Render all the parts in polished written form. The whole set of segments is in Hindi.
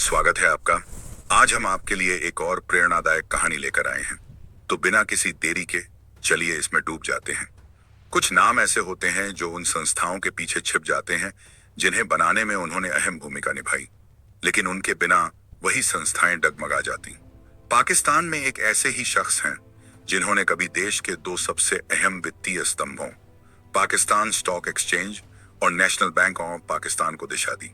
स्वागत है आपका। आज हम आपके लिए एक और प्रेरणादायक कहानी लेकर आए हैं। तो बिना किसी देरी के चलिए इसमें डूब जाते हैं। कुछ नाम ऐसे होते हैं जो उन संस्थाओं के पीछे छिप जाते हैं जिन्हें बनाने में उन्होंने अहम भूमिका निभाई, लेकिन उनके बिना वही संस्थाएं डगमगा जाती। पाकिस्तान में एक ऐसे ही शख्स हैं जिन्होंने कभी देश के दो सबसे अहम वित्तीय स्तंभों पाकिस्तान स्टॉक एक्सचेंज और नेशनल बैंक ऑफ पाकिस्तान को दिशा दी।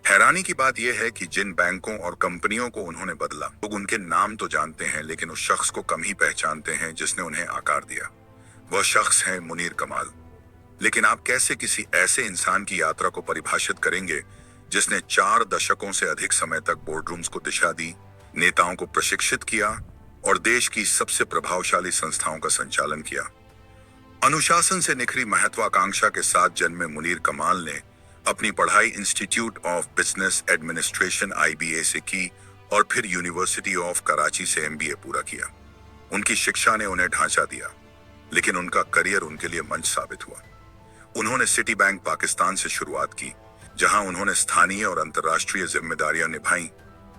हैरानी की बात यह है कि जिन बैंकों और कंपनियों को उन्होंने बदला, लोग उनके नाम तो जानते हैं लेकिन उस शख्स को कम ही पहचानते हैं जिसने उन्हें आकार दिया। वह शख्स है मुनीर कमाल। लेकिन आप कैसे किसी ऐसे इंसान की यात्रा को परिभाषित करेंगे जिसने 4 दशकों से अधिक समय तक बोर्डरूम्स को दिशा दी, नेताओं को प्रशिक्षित किया और देश की सबसे प्रभावशाली संस्थाओं का संचालन किया। अनुशासन से निखरी महत्वाकांक्षा के साथ जन्मे मुनीर कमाल ने अपनी पढ़ाई institute of business administration IBA से की और फिर यूनिवर्सिटी ऑफ कराची से MBA पूरा किया। उनकी शिक्षा ने उन्हें ढांचा दिया, लेकिन उनका करियर उनके लिए मंच साबित हुआ। उन्होंने सिटी बैंक पाकिस्तान से शुरुआत की, जहां उन्होंने स्थानीय और अंतर्राष्ट्रीय जिम्मेदारियां निभाई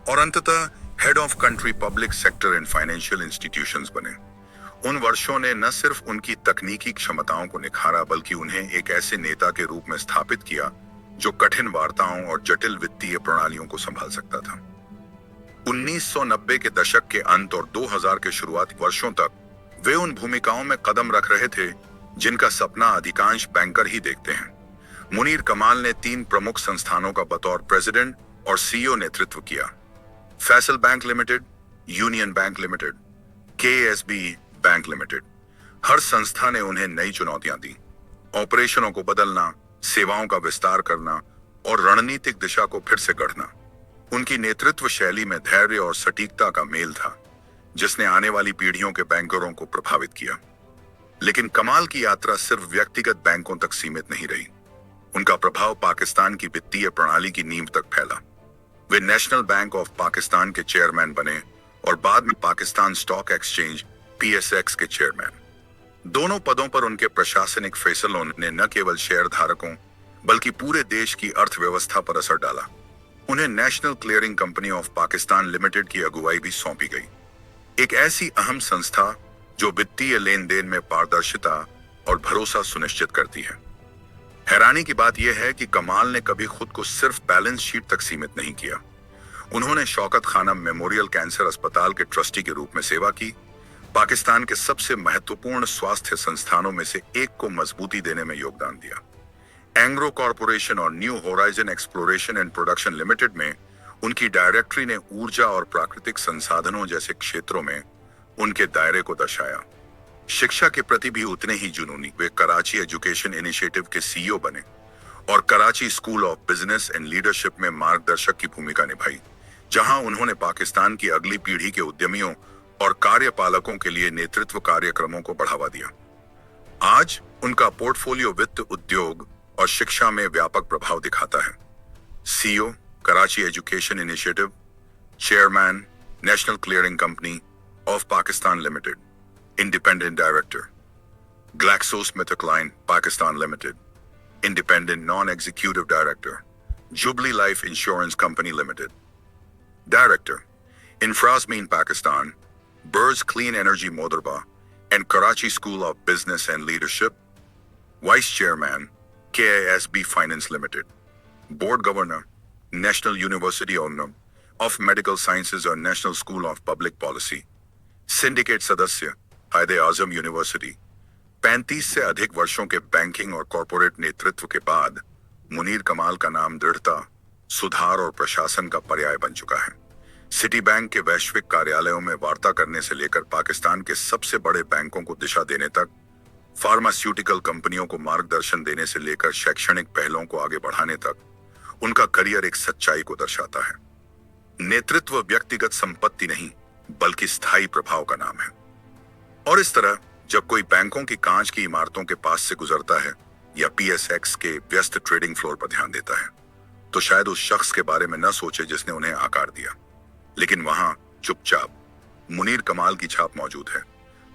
और अंततः head of country public sector and financial institutions बने। उन वर्षों ने न सिर्फ उनकी तकनीकी क्षमताओं को निखारा, बल्कि उन्हें एक ऐसे नेता के रूप में स्थापित किया जो कठिन वार्ताओं और जटिल वित्तीय प्रणालियों को संभाल सकता था। 1990 के दशक के अंत और 2000 के शुरुआती वर्षों तक वे उन भूमिकाओं में कदम रख रहे थे जिनका सपना अधिकांश बैंकर ही देखते हैं। मुनीर कमाल ने 3 प्रमुख संस्थानों का बतौर प्रेसिडेंट और CEO नेतृत्व किया: Faysal bank limited, union bank limited, KSB bank limited. हर संस्था ने उन्हें नई चुनौतियां दी: ऑपरेशनों को बदलना, सेवाओं का विस्तार करना और रणनीतिक दिशा को फिर से गढ़ना। उनकी नेतृत्व शैली में धैर्य और सटीकता का मेल था, जिसने आने वाली पीढ़ियों के बैंकरों को प्रभावित किया। लेकिन कमाल की यात्रा सिर्फ व्यक्तिगत बैंकों तक सीमित नहीं रही। उनका प्रभाव पाकिस्तान की वित्तीय प्रणाली की नींव तक फैला। वे नेशनल बैंक ऑफ पाकिस्तान के चेयरमैन बने और बाद में पाकिस्तान स्टॉक एक्सचेंज PSX के चेयरमैन। दोनों पदों पर उनके प्रशासनिक फैसलों ने न केवल शेयर धारकों बल्कि पूरे देश की अर्थव्यवस्था पर असर डाला। उन्हें national clearing company of Pakistan limited की अगुवाई भी सौंपी गई, एक ऐसी अहम संस्था जो वित्तीय लेन देन में पारदर्शिता और भरोसा सुनिश्चित करती है। हैरानी की बात यह है कि कमाल ने कभी खुद को सिर्फ बैलेंस शीट तक सीमित नहीं किया। उन्होंने शौकत खानम मेमोरियल कैंसर अस्पताल के ट्रस्टी के रूप में सेवा की, पाकिस्तान के सबसे महत्वपूर्ण स्वास्थ्य संस्थानों में से एक को मजबूती देने में योगदान दिया। एंग्रो कॉरपोरेशन और new horizon exploration and production limited में उनकी डायरेक्टरी ने ऊर्जा और प्राकृतिक संसाधनों जैसे क्षेत्रों में उनके दायरे को दर्शाया। शिक्षा के प्रति भी उतने ही जुनूनी वे कराची एजुकेशन इनिशिएटिव के CEO बने और Karachi school of business and leadership में मार्गदर्शक की भूमिका निभाई, जहां उन्होंने पाकिस्तान की अगली पीढ़ी के उद्यमियों और कार्यपालकों के लिए नेतृत्व कार्यक्रमों को बढ़ावा दिया। आज उनका पोर्टफोलियो वित्त, उद्योग और शिक्षा में व्यापक प्रभाव दिखाता है। CEO Karachi education initiative, chairman national clearing company of Pakistan limited, independent director GlaxoSmithKline Pakistan limited, independent non executive director jubilee life insurance company limited, director InfraZamin Pakistan, Burj Clean Energy Modarba and Karachi School of Business and Leadership, Vice Chairman, KASB Finance Limited, Board Governor, National University of Medical Sciences और National School of Public Policy, Syndicate सदस्य, कायद-ए-आज़म यूनिवर्सिटी। 35 से अधिक वर्षों के बैंकिंग और कॉरपोरेट नेतृत्व के बाद मुनीर कमाल का नाम दृढ़ता, सुधार और प्रशासन का पर्याय बन चुका है। सिटी बैंक के वैश्विक कार्यालयों में वार्ता करने से लेकर पाकिस्तान के सबसे बड़े बैंकों को दिशा देने तक, फार्मास्यूटिकल कंपनियों को मार्गदर्शन देने से लेकर शैक्षणिक पहलों को आगे बढ़ाने तक, उनका करियर एक सच्चाई को दर्शाता है। नेतृत्व व्यक्तिगत संपत्ति नहीं बल्कि स्थायी प्रभाव का नाम है। और इस तरह जब कोई बैंकों की कांच की इमारतों के पास से गुजरता है या PSX के व्यस्त ट्रेडिंग फ्लोर पर ध्यान देता है, तो शायद उस शख्स के बारे में न सोचे जिसने उन्हें आकार दिया, लेकिन वहां चुपचाप मुनीर कमाल की छाप मौजूद है।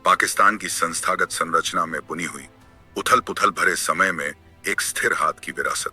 पाकिस्तान की संस्थागत संरचना में बुनी हुई उथल पुथल भरे समय में एक स्थिर हाथ की विरासत।